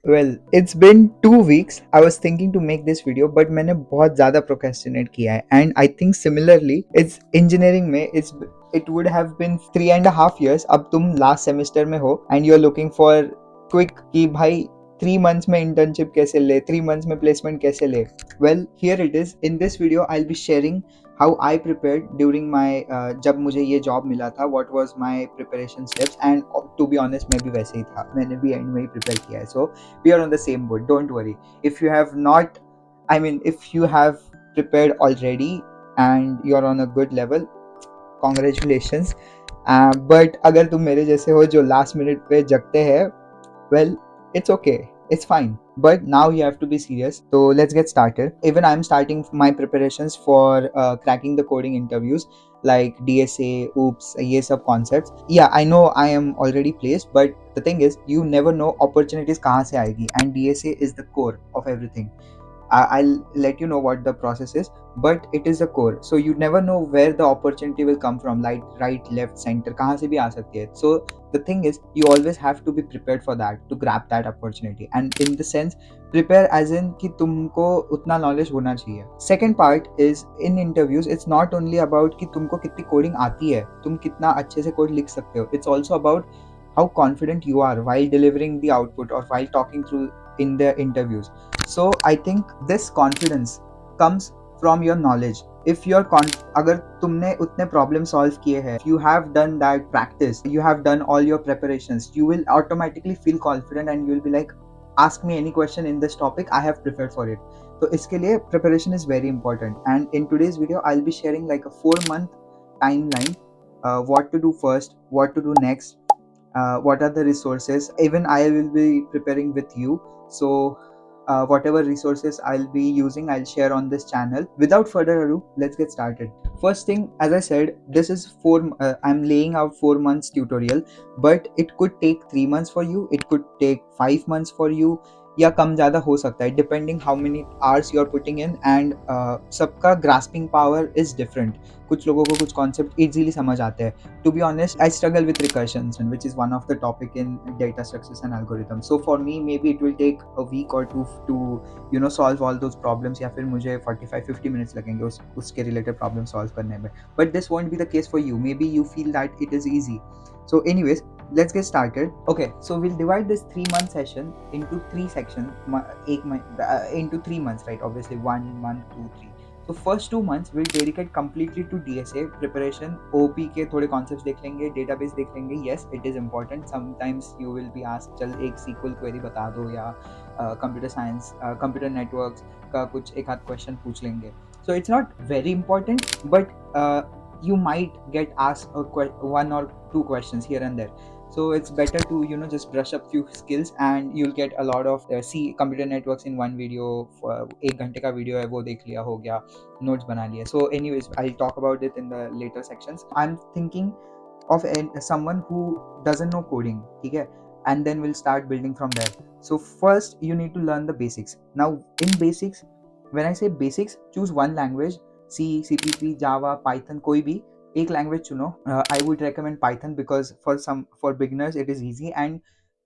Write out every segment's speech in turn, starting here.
Well, it's been 2 weeks. I was thinking to make this video, but मैंने बहुत ज़्यादा procrastinate किया है. And I think similarly, it's engineering में it would have been 3.5 years. अब तुम last semester में हो and you're looking for quick कि भाई 3 months में internship कैसे ले, 3 months में placement कैसे ले. Well, here it is. In this video, I'll be sharing how I prepared during my जब मुझे ये job मिला था, what was my preparation steps, and to be honest मैं भी वैसे ही था, मैंने भी end में ही prepare किया है. So we are on the same boat, don't worry. If you have not, if you have prepared already and you're on a good level, congratulations. But अगर तुम मेरे जैसे हो जो last minute पे जगते हैं, well, it's okay, it's fine, but now you have to be serious. So let's get started. Even I'm starting my preparations for cracking the coding interviews like DSA, OOPS, ये सब concepts. Yeah, I know I am already placed, but the thing is you never know opportunities कहाँ से आएगी, and DSA is the core of everything. I'll let you know what the process is, but it is the core. So you never know where the opportunity will come from, like right, left, center, कहाँ से भी आ सकती है. So the thing is, you always have to be prepared for that, to grab that opportunity. And in the sense, prepare as in कि तुमको उतना knowledge होना चाहिए. Second part is in interviews, it's not only about कि तुमको कितनी coding आती है, तुम कितना अच्छे से code लिख सकते हो. It's also about how confident you are while delivering the output or while talking through in the interviews. So I think this confidence comes from your knowledge. If you're अगर तुमने उतने problem solve किए हैं, you have done that practice, you have done all your preparations, you will automatically feel confident and you will be like, ask me any question in this topic, I have prepared for it. So इसके लिए preparation is very important. And in today's video, I'll be sharing like a 4-month timeline, what to do first, what to do next, what are the resources. Even I will be preparing with you. So whatever resources I'll be using, I'll share on this channel. Without further ado, let's get started. First thing, as I said, this is I'm laying out 4 months tutorial, but it could take 3 months for you, it could take 5 months for you, या कम ज़्यादा हो सकता है, depending how many hours you are putting in. And सबका grasping power is different. कुछ लोगों को कुछ कॉन्सेप्ट इजीली समझ आते हैं. To be honest, I struggle with recursions, which is one of the topic in data structures and algorithms. So for me, maybe it will take a week or two to solve all those problems. या फिर मुझे 45-50 minutes लगेंगे उसके related problem solve करने में. But this won't be the case for you. Maybe you feel that it is easy. So anyways, let's get started. Okay, so we'll divide this 3-month session into 3 sections. Into 3 months, right? Obviously 1 month, 2, 3. So first 2 months we'll dedicate completely to DSA preparation. OP के थोड़े concepts देख लेंगे, database देख लेंगे. Yes, it is important. Sometimes you will be asked, चल एक SQL query बता दो, या computer science, computer networks का कुछ एक आध question पूछ लेंगे. So it's not very important, but you might get asked 1 or 2 questions here and there. So it's better to just brush up few skills and you'll get a lot of see computer networks in one video. 1 घंटे का video है, वो देख लिया, हो गया, notes बना लिया. So anyways, I'll talk about it in the later sections. I'm thinking of someone who doesn't know coding, ठीक है, and then we'll start building from there. So first you need to learn the basics. Now in basics, when I say basics, choose one language. C, CPP, Java, Python, कोई भी एक language चुनो. I would recommend Python because for beginners it is easy, and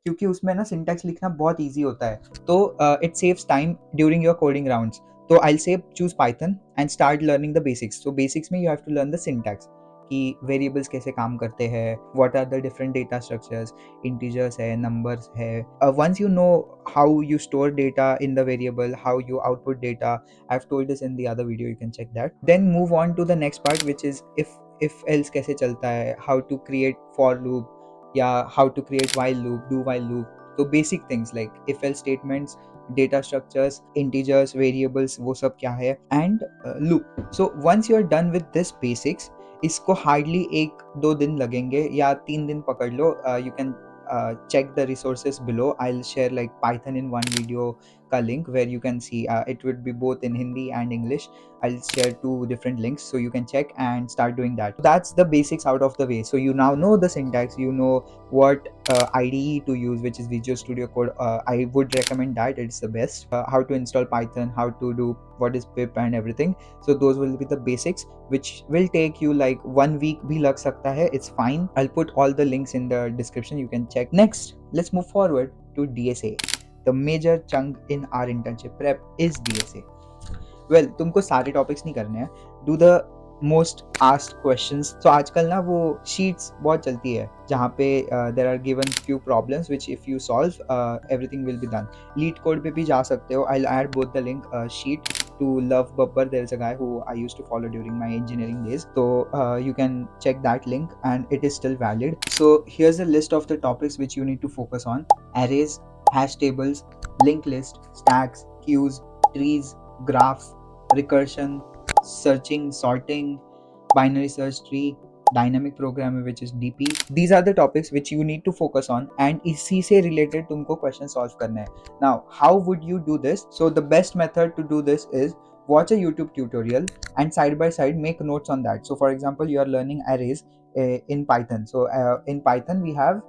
क्योंकि उसमें ना syntax लिखना बहुत easy होता है, तो it saves time during your coding rounds. तो I say choose Python and start learning the basics. तो बेसिक्स में you have to learn the syntax कि वेरिएबल्स कैसे काम करते हैं, what are the different data structures, integers है, numbers है. Once you know how you store data in the variable, how you output data, I've told this in the other video, you can check that. Then move on to the next part, which is if else कैसे चलता है, how to create for loop, या how to create while loop, do while loop. So basic things like if else statements, data structures, integers, variables, वो सब क्या है, and loop. So once you're done with this basics, इसको hardly 1-2 दिन लगेंगे या 3 दिन पकड़ लो. You can check the resources below. I'll share like Python in one video ka link where you can see it would be both in Hindi and English. I'll share 2 different links so you can check and start doing that. That's the basics out of the way. So you now know the syntax, you know what IDE to use, which is Visual Studio Code. I would recommend that, it's the best. How to install Python, how to do what is pip and everything. So those will be the basics, which will take you like 1 week bhi lag sakta hai. It's fine. I'll put all the links in the description, you can check. Next, let's move forward to DSA. the major chunk in our internship prep is DSA. Well, तुमको सारे topics नहीं करने हैं, do the most asked questions. तो आजकल ना वो sheets बहुत चलती है जहाँ पे there are given few problems which if you solve everything will be done. Leet code पे भी जा सकते हो. I add both the link sheet to Love Babbar. There is a guy who I used to follow during my engineering days. So you can check that link and it is still valid. So here's a list of the topics which you need to focus on: arrays, hash tables, linked list, stacks, queues, trees, graphs, recursion, searching, sorting, binary search tree, dynamic programming which is DP. These are the topics which you need to focus on and इसी से related तुमको question solve करना है. Now, how would you do this? So the best method to do this is watch a YouTube tutorial and side by side make notes on that. So for example, you are learning arrays in Python. So in Python we have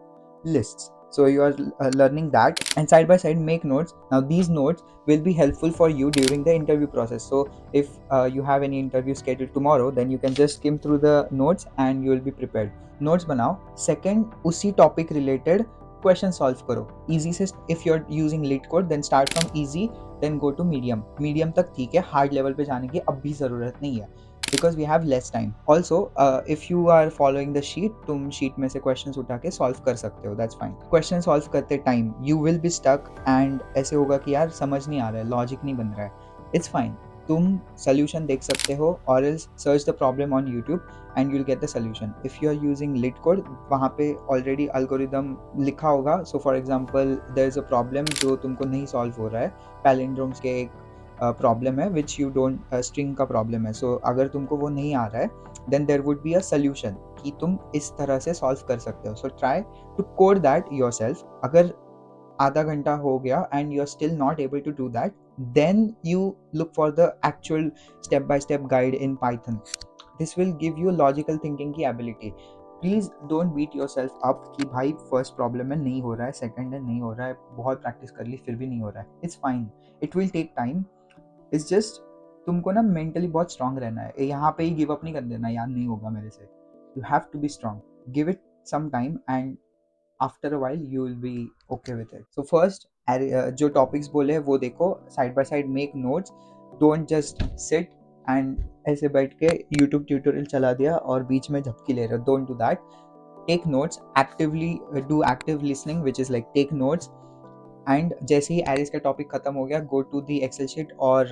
lists. So you are learning that and side by side make notes. Now these notes will be helpful for you during the interview process. So if you have any interview scheduled tomorrow, then you can just skim through the notes and you will be prepared. Notes banao. Second, उसी topic related question solve करो. Easy से, if you're using lead code, then start from easy, then go to medium. Medium तक ठीक है, hard level पे जाने की अब भी ज़रूरत नहीं है because we have less time. Also, if you are following the sheet, तुम sheet में से questions उठा के solve कर सकते हो. That's fine. Question solve करते time you will be stuck and ऐसे होगा कि यार समझ नहीं आ रहा है, logic नहीं बन रहा है. It's fine. तुम solution देख सकते हो or else search the problem on YouTube and you'll get the solution. If you are using lit code, वहाँ पे already algorithm लिखा होगा. So for example, there is a problem जो तुमको नहीं solve हो रहा है, palindromes के एक प्रॉब्लम है विच यू डोंट स्ट्रिंग का प्रॉब्लम है. सो अगर तुमको वो नहीं आ रहा है then there would be a solution कि तुम इस तरह से सॉल्व कर सकते हो. So try to code that yourself. अगर आधा घंटा हो गया and you are still not able to do that, then you look for the actual step by step guide in Python. This will give you logical thinking की ability. Please don't beat yourself up कि भाई first problem है नहीं हो रहा है, second है नहीं हो रहा है, बहुत प्रैक्टिस कर ली फिर भी नहीं हो रहा है. It's fine, it will take time. It's just तुमको ना मेंटली बहुत स्ट्रांग रहना है. यहाँ पे ही गिव अप नहीं कर देना, यार नहीं होगा मेरे से. You have to be strong. Give it some time and after a while you will be okay with it. So first जो टॉपिक्स बोले वो देखो, side by side make notes. Don't just sit and ऐसे बैठ के YouTube tutorial चला दिया और बीच में झपकी ले रहे हो. Don't do that. Take notes actively. Do active listening which is like take notes. And जैसे ही एरिस का टॉपिक खत्म हो गया, go to the excel sheet और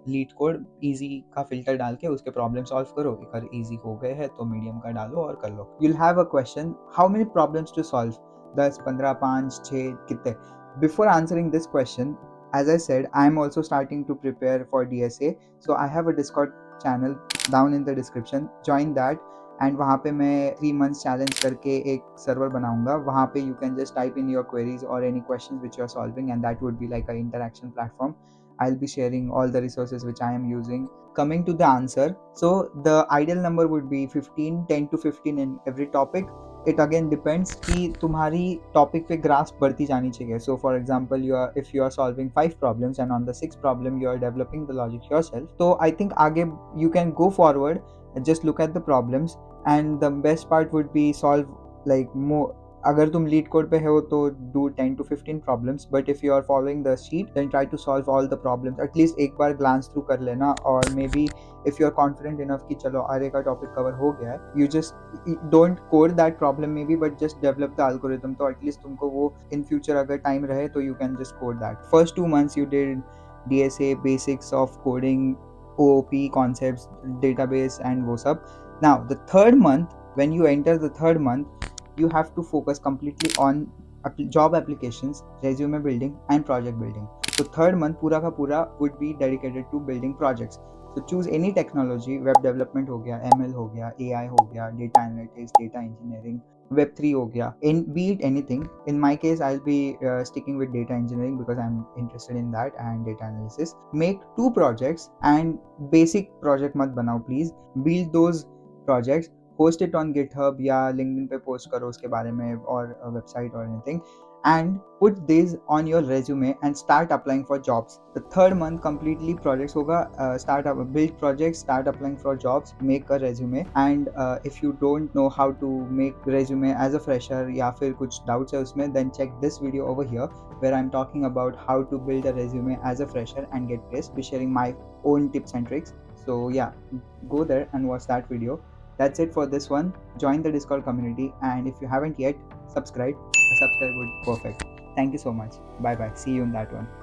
लीड कोड इजी का फिल्टर डाल के उसके प्रॉब्लम सॉल्व करो. अगर इजी हो गए हैं तो मीडियम का डालो और कर लो. You'll have a question, how many problems to solve? 10, 15, 5, 6 कितने? Before answering this question, as I said, I am also starting to prepare for DSA. So I have a Discord channel down in the description. Join that. And वहाँ पे मैं 3 months challenge करके एक server बनाऊंगा. वहाँ पे you can just type in your queries और any question which you are solving and that would be like a interaction platform. I'll be sharing all the resources which I am using. Coming to the answer, so the ideal number would be 15, 10 to 15 in every topic. It again depends कि तुम्हारी topic पे grasp बढ़ती जानी चाहिए. So for example, if you are solving 5 problems and on the 6th problem you are developing the logic yourself, so I think आगे you can go forward, just look at the problems and the best part would be solve like more. अगर तुम lead code पे हो तो do 10 to 15 problems, but if you are following the sheet then try to solve all the problems. At least एक बार glance through कर लेना. और maybe if you are confident enough कि चलो array का topic cover हो गया है, you just don't code that problem maybe, but just develop the algorithm. तो at least तुमको वो in future अगर time रहे तो you can just code that. First 2 months you did DSA, basics of coding, OOP concepts, database and वो सब. Now the third month, when you enter the third month, you have to focus completely on job applications, resume building and project building. So third month पूरा का पूरा would be dedicated to building projects. So choose any technology. web development हो गया, ML हो गया, AI हो गया, data analytics, data engineering, web3 हो गया, be it anything. In my case I'll be sticking with data engineering because I'm interested in that and data analysis. Make 2 projects and basic project मत बनाओ please. Build those projects, post it on GitHub या LinkedIn पे post करो उसके बारे में और website और anything. and put these on your resume and start applying for jobs. The third month completely projects होगा, start up build projects, start applying for jobs, make a resume. And if you don't know how to make resume as a fresher या फिर कुछ doubts है उसमें, then check this video over here where I'm talking about how to build a resume as a fresher and get placed, be sharing my own tips and tricks. So yeah, go there and watch that video. That's it for this one. Join the Discord community, and if you haven't yet, subscribe. A subscribe would be perfect. Thank you so much. Bye bye. See you in that one.